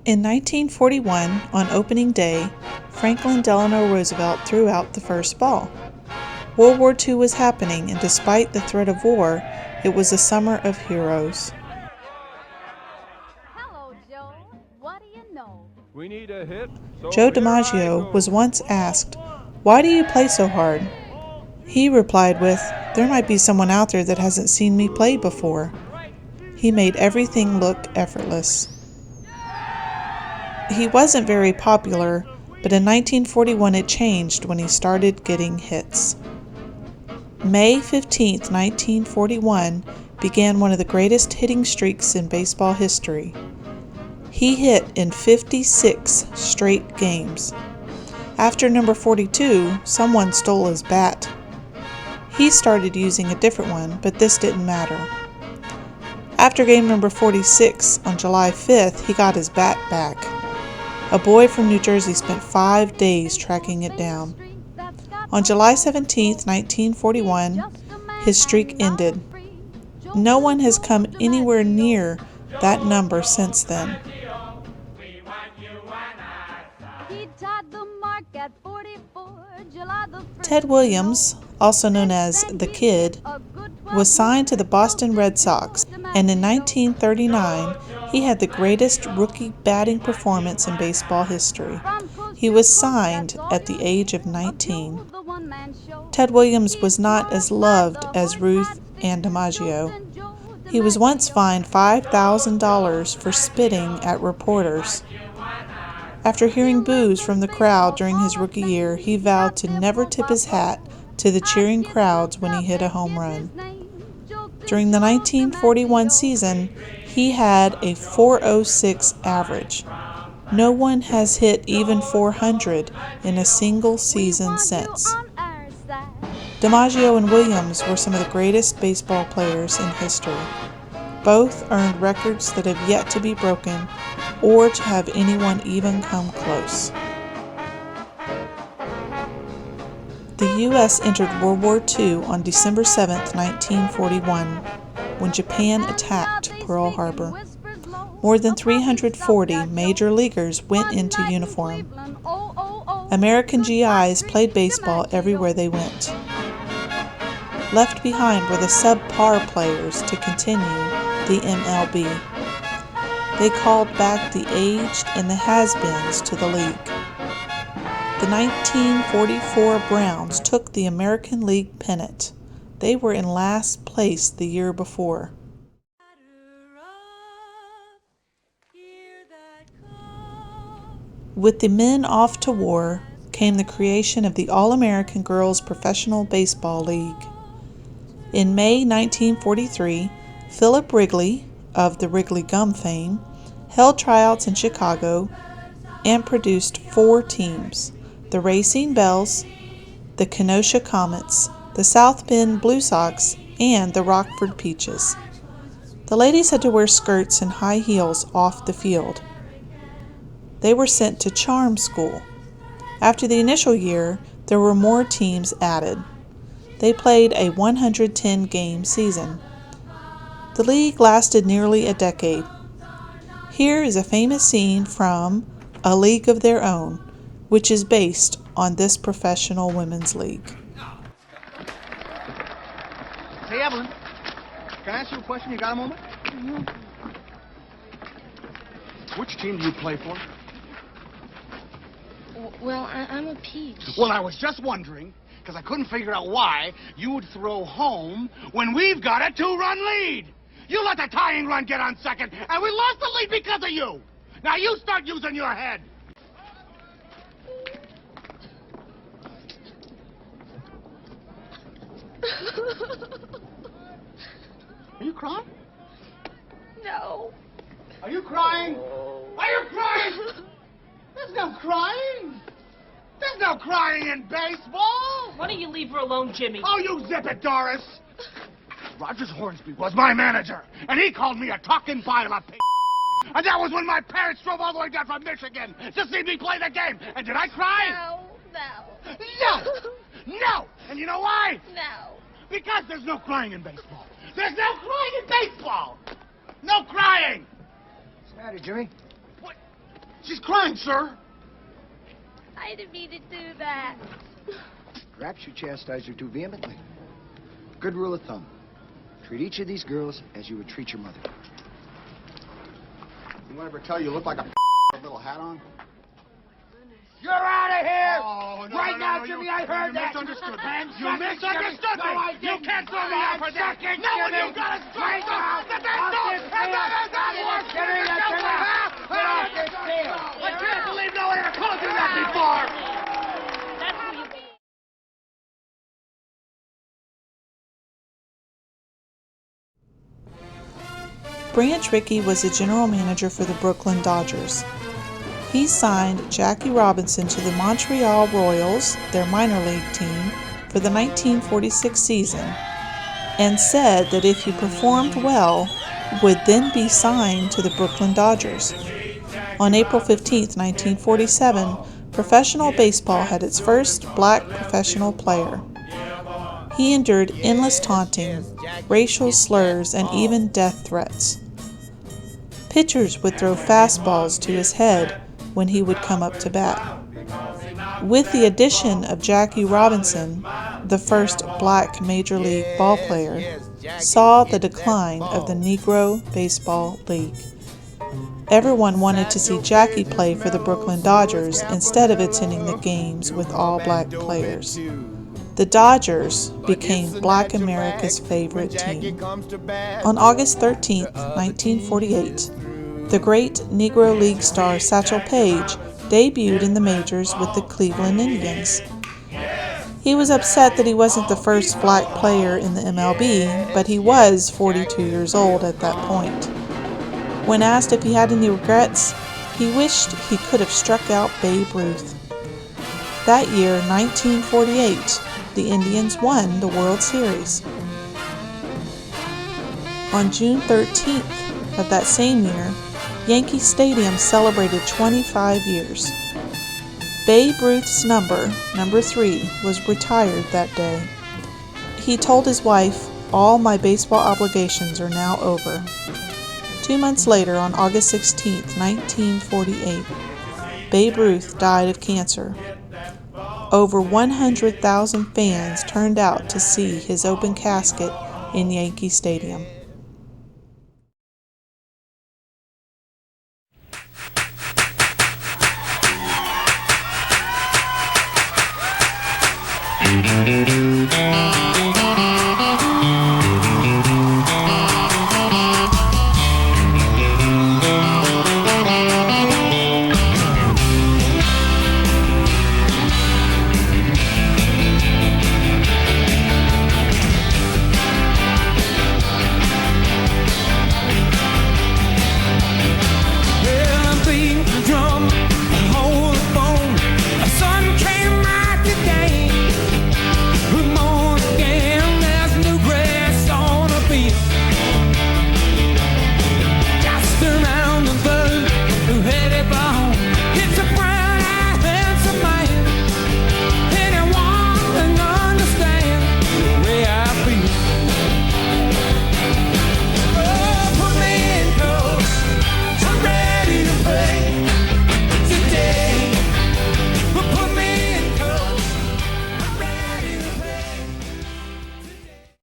In 1941, on opening day, Franklin Delano Roosevelt threw out the first ball. World War II was happening, and despite the threat of war, it was a summer of heroes. Hello, Joe. What do you know? We need a hit. So Joe here I DiMaggio go. was once asked, "Why do you play so hard?" He replied with, "There might be someone out there that hasn't seen me play before." He made everything look effortless. He wasn't very popular, but in 1941 it changed when he started getting hits. May 15, 1941 began one of the greatest hitting streaks in baseball history. He hit in 56 straight games. After number 42, someone stole his bat. He started using a different one, but this didn't matter. After game number 46, on July 5th, he got his bat back. A boy from New Jersey spent 5 days tracking it down. On July 17, 1941, his streak ended. No one has come anywhere near that number since then. Ted Williams, also known as The Kid, was signed to the Boston Red Sox, and in 1939 he had the greatest rookie batting performance in baseball history. He was signed at the age of 19. Ted Williams was not as loved as Ruth and DiMaggio. He was once fined $5,000 for spitting at reporters. After hearing boos from the crowd during his rookie year, he vowed to never tip his hat to the cheering crowds when he hit a home run. During the 1941 season, he had a .406 average. No one has hit even .400 in a single season since. DiMaggio and Williams were some of the greatest baseball players in history. Both earned records that have yet to be broken or to have anyone even come close. The U.S. entered World War II on December 7, 1941, when Japan attacked Pearl Harbor. More than 340 major leaguers went into uniform. American GIs played baseball everywhere they went. Left behind were the subpar players to continue the MLB. They called back the aged and the has-beens to the league. The 1944 Browns took the American League pennant. They were in last place the year before. With the men off to war came the creation of the All-American Girls Professional Baseball League. In May 1943, Philip Wrigley, of the Wrigley Gum fame, held tryouts in Chicago and produced 4 teams: the Racine Bells, the Kenosha Comets, the South Bend Blue Sox, and the Rockford Peaches. The ladies had to wear skirts and high heels off the field. They were sent to charm school. After the initial year, there were more teams added. They played a 110-game season. The league lasted nearly a decade. Here is a famous scene from A League of Their Own, which is based on this professional women's league. Hey, Evelyn, can I ask you a question? You got a moment? Mm-hmm. Which team do you play for? Well, I'm a peach. Well, I was just wondering, because I couldn't figure out why you would throw home when we've got a 2-run lead. You let the tying run get on second, and we lost the lead because of you. Now you start using your head. Are you crying? No. Are you crying? Are you crying? There's no crying. There's no crying in baseball. Why don't you leave her alone, Jimmy? Oh, you zip it, Doris. Rogers Hornsby was my manager, and he called me a talking pile of pig. And that was when my parents drove all the way down from Michigan to see me play the game. And did I cry? No. No. No. And you know why? No. Because there's no crying in baseball. There's no crying in baseball. No crying. What's the matter, Jimmy? What? She's crying, sir. I didn't mean to do that. Perhaps you chastised her too vehemently. Good rule of thumb. Treat each of these girls as you would treat your mother. Anyone ever tell you look like a little hat on? You're out of here! Oh, no, right no, now, no, Jimmy, you, I heard you that. misunderstood me. I'm You misunderstood me. No, I You didn't. can't throw me out for that. Second, No, Jimmy. you got to Right now. Get off this field. I can't believe no one ever told you that before. That's who you be. Branch Rickey was the general manager for the Brooklyn Dodgers. He signed Jackie Robinson to the Montreal Royals, their minor league team, for the 1946 season, and said that if he performed well, would then be signed to the Brooklyn Dodgers. On April 15, 1947, professional baseball had its first black professional player. He endured endless taunting, racial slurs, and even death threats. Pitchers would throw fastballs to his head when he would come up to bat. With the addition of Jackie Robinson, the first black major league ball player, saw the decline of the Negro Baseball League. Everyone wanted to see Jackie play for the Brooklyn Dodgers instead of attending the games with all black players. The Dodgers became Black America's favorite team. On August 13, 1948, the great Negro League star Satchel Paige debuted in the majors with the Cleveland Indians. He was upset that he wasn't the first black player in the MLB, but he was 42 years old at that point. When asked if he had any regrets, he wished he could have struck out Babe Ruth. That year, 1948, the Indians won the World Series. On June 13th of that same year, Yankee Stadium celebrated 25 years. Babe Ruth's number 3, was retired that day. He told his wife, "All my baseball obligations are now over." 2 months later, on August 16, 1948, Babe Ruth died of cancer. Over 100,000 fans turned out to see his open casket in Yankee Stadium.